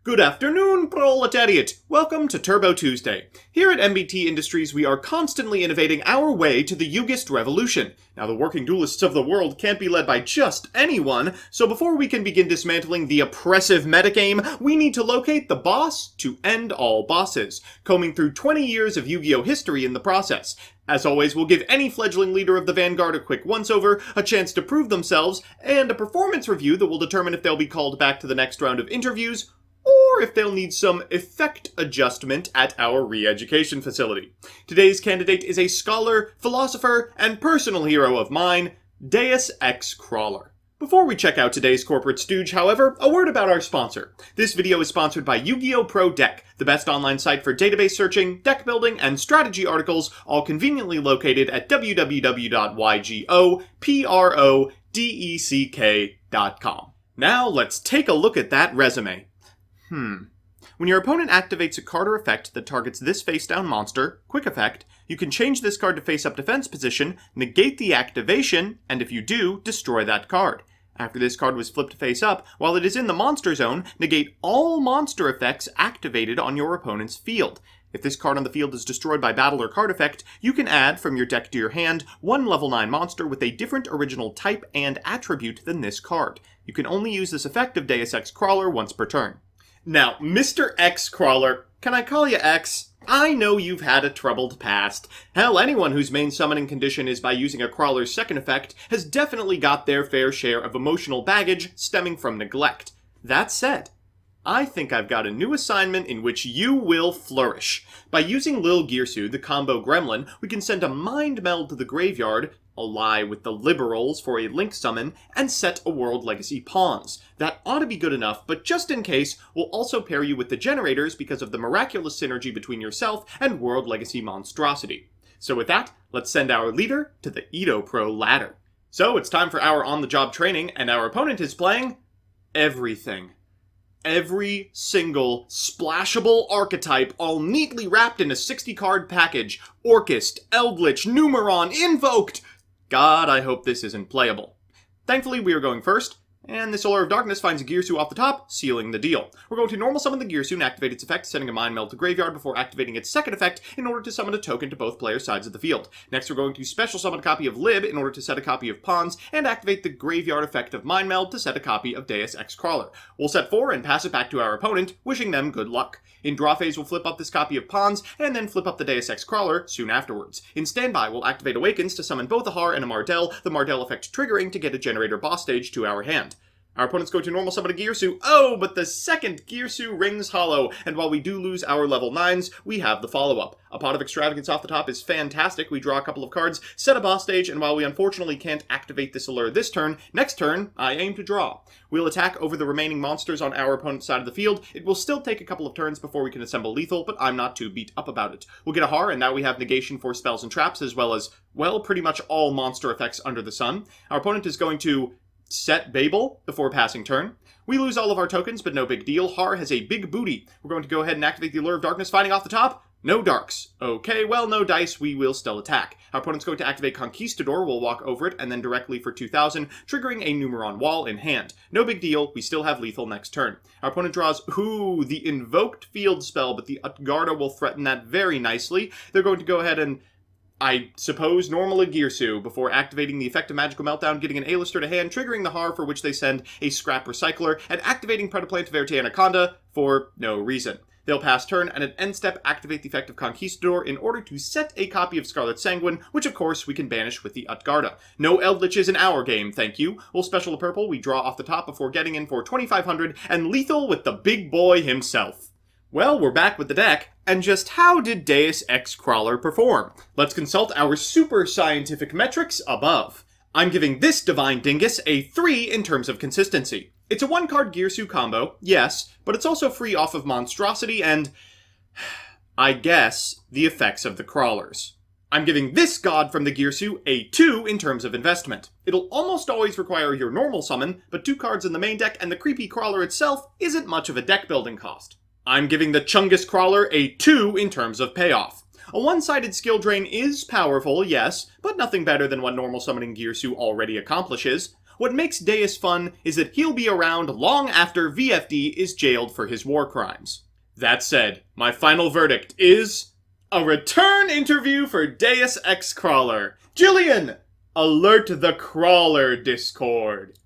Good afternoon, proletariat! Welcome to Turbo Tuesday. Here at MBT Industries, we are constantly innovating our way to the Yugist revolution. Now, the working duelists of the world can't be led by just anyone, so before we can begin dismantling the oppressive metagame, we need to locate the boss to end all bosses, combing through 20 years of Yu-Gi-Oh! History in the process. As always, we'll give any fledgling leader of the Vanguard a quick once-over, a chance to prove themselves, and a performance review that will determine if they'll be called back to the next round of interviews, or if they'll need some effect adjustment at our re-education facility. Today's candidate is a scholar, philosopher, and personal hero of mine, DEUS X-KRAWLER. Before we check out today's corporate stooge, however, a word about our sponsor. This video is sponsored by Yu-Gi-Oh! Pro Deck, the best online site for database searching, deck building, and strategy articles, all conveniently located at www.ygoprodeck.com. Now let's take a look at that resume. When your opponent activates a card or effect that targets this face-down monster, quick effect, you can change this card to face-up defense position, negate the activation, and if you do, destroy that card. After this card was flipped face-up, while it is in the monster zone, negate all monster effects activated on your opponent's field. If this card on the field is destroyed by battle or card effect, you can add from your deck to your hand one level 9 monster with a different original type and attribute than this card. You can only use this effect of DEUS X-KRAWLER once per turn. Now, Mr. X-KRAWLER, can I call you X? I know you've had a troubled past. Hell, anyone whose main summoning condition is by using a Crawler's second effect has definitely got their fair share of emotional baggage stemming from neglect. That said, I think I've got a new assignment in which you will flourish. By using Lil Gearsu, the combo gremlin, we can send a mind meld to the graveyard, ally with the liberals for a link summon, and set a World Legacy pawns. That ought to be good enough, but just in case, we'll also pair you with the generators because of the miraculous synergy between yourself and World Legacy monstrosity. So with that, let's send our leader to the Edo Pro ladder. So it's time for our on-the-job training, and our opponent is playing everything. Every single splashable archetype, all neatly wrapped in a 60-card package. Orcust, Eldritch, Numeron, Invoked! God, I hope this isn't playable. Thankfully, we are going first, and the Solar of Darkness finds a Gearsu off the top, sealing the deal. We're going to normal summon the Gearsu and activate its effect, sending a Mind Meld to graveyard before activating its second effect in order to summon a token to both players' sides of the field. Next, we're going to special summon a copy of Lib in order to set a copy of Pawns, and activate the graveyard effect of Mind Meld to set a copy of DEUS X-KRAWLER. We'll set 4 and pass it back to our opponent, wishing them good luck. In draw phase, we'll flip up this copy of Pawns, and then flip up the DEUS X-KRAWLER soon afterwards. In standby, we'll activate Awakens to summon both a Har and a Mardell, the Mardell effect triggering to get a generator boss stage to our hand. Our opponents go to normal summon a Gearsu. Oh, but the second Gearsu rings hollow, and while we do lose our level 9s, we have the follow-up. A Pot of Extravagance off the top is fantastic. We draw a couple of cards, set a boss stage, and while we unfortunately can't activate this allure this turn, next turn, I aim to draw. We'll attack over the remaining monsters on our opponent's side of the field. It will still take a couple of turns before we can assemble lethal, but I'm not too beat up about it. We'll get a Har, and now we have negation for spells and traps, as well as, well, pretty much all monster effects under the sun. Our opponent is going to set Babel before passing turn. We lose all of our tokens, but no big deal. Har has a big booty. We're going to go ahead and activate the Allure of Darkness, finding off the top. No darks. Okay, well, no dice. We will still attack. Our opponent's going to activate Conquistador. We'll walk over it, and then directly for 2,000, triggering a Numeron Wall in hand. No big deal. We still have lethal next turn. Our opponent draws, the Invoked Field spell, but the Utgarda will threaten that very nicely. They're going to go ahead and, I suppose, normal a Gearsu before activating the effect of Magical Meltdown, getting an A-lister to hand, triggering the Har for which they send a Scrap Recycler, and activating Predaplant Verte Anaconda for no reason. They'll pass turn, and at end step, activate the effect of Conquistador in order to set a copy of Scarlet Sanguine, which of course we can banish with the Utgarda. No Eldritches in our game, thank you. We'll special a purple, we draw off the top before getting in for 2,500, and lethal with the big boy himself. Well, we're back with the deck, and just how did DEUS X-KRAWLER perform? Let's consult our super scientific metrics above. I'm giving this divine dingus a 3 in terms of consistency. It's a 1-card Gearsu combo, yes, but it's also free off of monstrosity and, I guess, the effects of the crawlers. I'm giving this god from the Gearsu a 2 in terms of investment. It'll almost always require your normal summon, but 2 cards in the main deck and the creepy crawler itself isn't much of a deck building cost. I'm giving the Chungus Crawler a 2 in terms of payoff. A one-sided skill drain is powerful, yes, but nothing better than what normal summoning Gearsu already accomplishes. What makes DEUS fun is that he'll be around long after VFD is jailed for his war crimes. That said, my final verdict is a return interview for DEUS X-KRAWLER. Jillian, alert the Crawler Discord.